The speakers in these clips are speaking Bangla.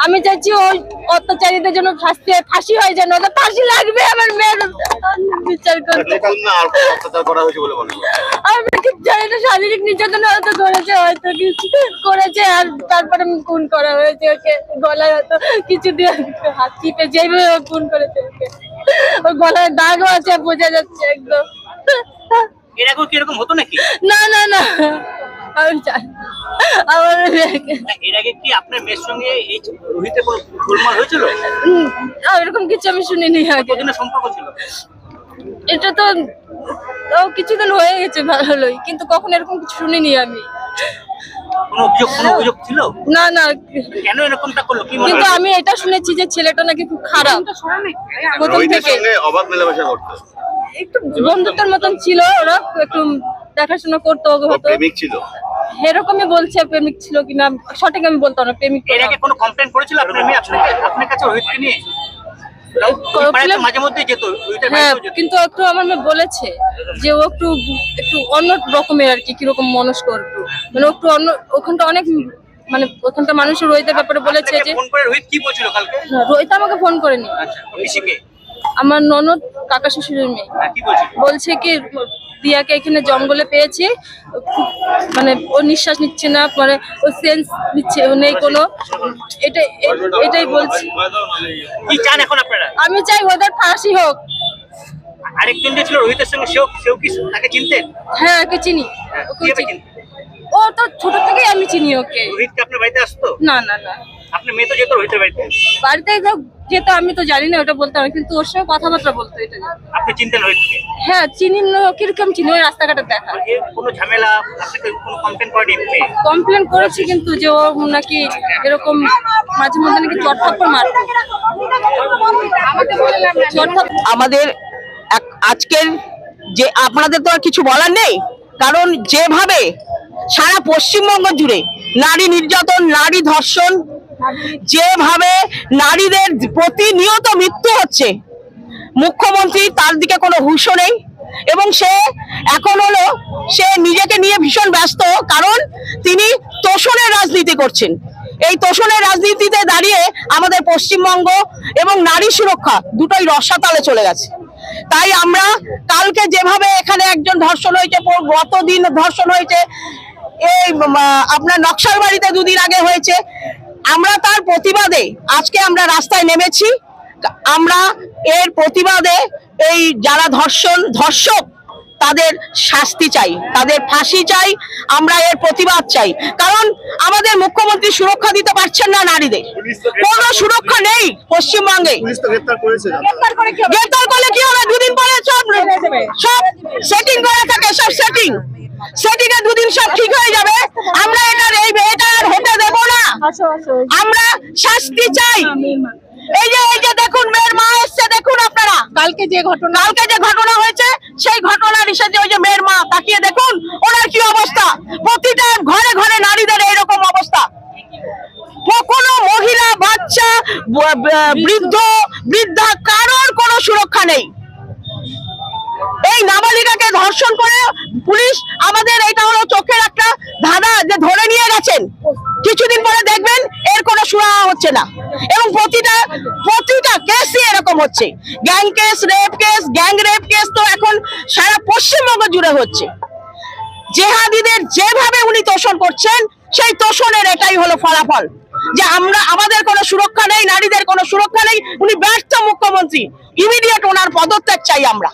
আমি চাইছি ওই অত্যাচারীদের জন্য ফাঁসি হয়, যেন ওদের ফাঁসি লাগবে। আমার মেয়ের বিচার করতে আমি ঠিক জানি না, শারীরিক নির্যাতন হয়তো করেছে, হয়তো কিছু করেছে, আর তারপরে খুন করা হয়েছে ওকে। গলায় হয়তো কিছু দিয়ে হাত চিপে যেভাবে খুন করেছে ওকে, ওর গলায় দাগও আছে, বোঝা যাচ্ছে একদম। এর আগে কি এরকম হতো নাকি? না না না, আমি চাই আমার মেয়েকে। এর আগে কি আপনার মেয়ের সঙ্গে এই রোহিতের কোনো গোলমাল হয়েছিল? এরকম কিছু আমি শুনিনি আগে। কতদিনের সম্পর্ক ছিল? এটা তো কিছুদিন হয়ে গেছে ভালোই, কিন্তু কখন এরকম কিছু শুনিনি আমি। কোনো অভিযোগ ছিল? না না, কেন এরকমটা করলো কি মনে কিন্তু হয়? আমি এটা শুনেছি যে ছেলেটা নাকি খুব খারাপ প্রথম থেকে। অবাধ মেলামেশা করতো, একটু বন্ধুত্বের মতন ছিল, ওরা একটু দেখাশোনা করতো হয়তো, প্রেমিক ছিল এরকমই বলছে। প্রেমিক ছিল কিনা সঠিক আমি বলতাম না, প্রেমিক। এর আগে কোনো কমপ্লেইন করেছিল আপনার মেয়ে আপনার কাছে রোহিতকে নিয়ে? মাঝে মধ্যে যেত রোহিতের হ্যাঁ, বাড়িতেও যেত। কিন্তু একটু আমার মেয়ে বলেছে যে ও একটু একটু অন্য রকমের আর কি, কিরকম মনস্ক একটু, মানে একটু অন্য। ওখানটা অনেক, মানে ওখানটা মানুষের রোহিতের ব্যাপারে বলেছে যে ফোন করে রোহিত কি বলছিল কালকে? রোহিত আমাকে ফোন করেনি, আচ্ছা, পিসিকে? আমার ননদ কাকা শ্বশুরের মেয়ে। কি বলছিল? বলছে কি দিয়াকে এখানে জঙ্গলে পেয়েছে, খুব মানে ও নিঃশ্বাস নিচ্ছে না, মানে ও সেন্স নিচ্ছে নেই কোনো, এটাই বলছি। কি চান এখন আপনারা? আমি চাই ওদের ফাঁসি হোক। আরেকজন যে ছিল রোহিতের সঙ্গে, সেও কি তাকে চিনতেন? হ্যাঁ, ওকে চিনি। ওকে কিভাবে চিনি। চিনতেন? ও তো ছোট থেকেই আমি চিনি ওকে। রোহিত কি আপনার বাড়িতে আসতো? না না না, আপনার মেয়ে তো যেত রোহিতের বাড়িতে। বাড়িতে যেত, আমি তো জানি না ওটা বলতে পারি, কিন্তু ওর সঙ্গে কথাবার্তা বলতো, এটা জানি। আপনি চিনতেন রোহিতকে? হ্যাঁ চিনি, কিরকম চিনি, ওই রাস্তাঘাটে দেখা। এর কোনো ঝামেলা আপনাকে কোনো কমপ্লেইন করেনি? কমপ্লেন করেছি, কিন্তু যে ও নাকি এরকম মাঝে মধ্যে নাকি চট থাপ্পড় মারতো। আমাদের আজকের যে আপনাদের তো আর কিছু বলার নেই, কারণ যেভাবে সারা পশ্চিমবঙ্গ জুড়ে নারী নির্যাতন, নারী ধর্ষণ, যেভাবে নারীদের প্রতিনিয়ত মৃত্যু হচ্ছে, মুখ্যমন্ত্রী তার দিকে কোনো হুঁশও নেই। এবং সে এখন হলো সে নিজেকে নিয়ে ভীষণ ব্যস্ত, কারণ তিনি তোষণের রাজনীতি করছেন। এই তোষণের রাজনীতিতে দাঁড়িয়ে আমাদের পশ্চিমবঙ্গ এবং নারী সুরক্ষা দুটোই রসাতলে চলে গেছে। তাই আমরা কালকে যেভাবে এখানে একজন ধর্ষণ হয়েছে, গতদিন ধর্ষণ হয়েছে, এই আপনার নকশালবাড়িতে দুদিন আগে হয়েছে, আমরা তার প্রতিবাদে আজকে আমরা রাস্তায় নেমেছি। আমরা এর প্রতিবাদে এই যারা ধর্ষক তাদের শাস্তি চাই, তাদের ফাঁসি চাই, আমরা এর প্রতিবাদ চাই। কারণ আমাদের মুখ্যমন্ত্রী সুরক্ষা দিতে পারছেন না নারীদের, কোনো সুরক্ষা নেই পশ্চিমবঙ্গে। গ্রেফতার করলে কি হবে? দুদিন পরে সব সেটিং করা থাকে, সব সেটিং এ দুদিন সব ঠিক হয়ে যাবে। আমরা এটা আর হতে দেব না, আমরা শাস্তি চাই। এই যে দেখুন, মেয়ের মা এসছে, দেখুন আপনারা কালকে যে ঘটনা হয়েছে, সেই ঘটনার হিসেবে ওই যে মেয়ের মা, তাকিয়ে দেখুন ওনার কি অবস্থা। প্রতিটা ঘরে ঘরে নারীদের এইরকম অবস্থা, কোনো মহিলা, বাচ্চা, বৃদ্ধা কারোর কোনো সুরক্ষা নেই। এই নাবালিকাকে ধর্ষণ করে পুলিশ আমাদের, এটা হলো চোখের একটা ধাঁধা, যে ধরে নিয়ে গেছেন, কিছুদিন পরে দেখবেন এর কোনো সুরাহা হচ্ছে না। এবং প্রতিটা কেসই এরকম হচ্ছে, gang case, rape case, gang rape case তো এখন সারা পশ্চিমবঙ্গ জুড়ে হচ্ছে। জেহাদিদের যেভাবে উনি তোষণ করছেন, সেই তোষণের এটাই হলো ফলাফল, যে আমাদের কোনো সুরক্ষা নেই, নারীদের কোনো সুরক্ষা নেই। উনি ব্যর্থ মুখ্যমন্ত্রী, ইমিডিয়েট ওনার পদত্যাগ চাই। আমরা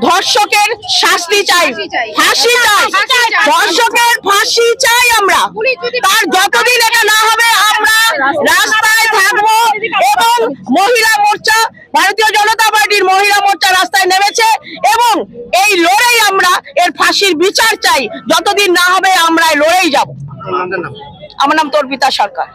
ধর্ষকের শাস্তি চাই, ফাঁসি চাই, ধর্ষকের ফাঁসি চাই আমরা। তার যতদিন এটা না হবে আমরা রাস্তায় থাকবো। এবং মহিলা মোর্চা, ভারতীয় জনতা পার্টির মহিলা মোর্চা রাস্তায় নেমেছে, এবং এই লড়াই আমরা এর ফাঁসির বিচার চাই। যতদিন না হবে আমরা লড়াই যাব। আমার নাম তর্পিতা সরকার।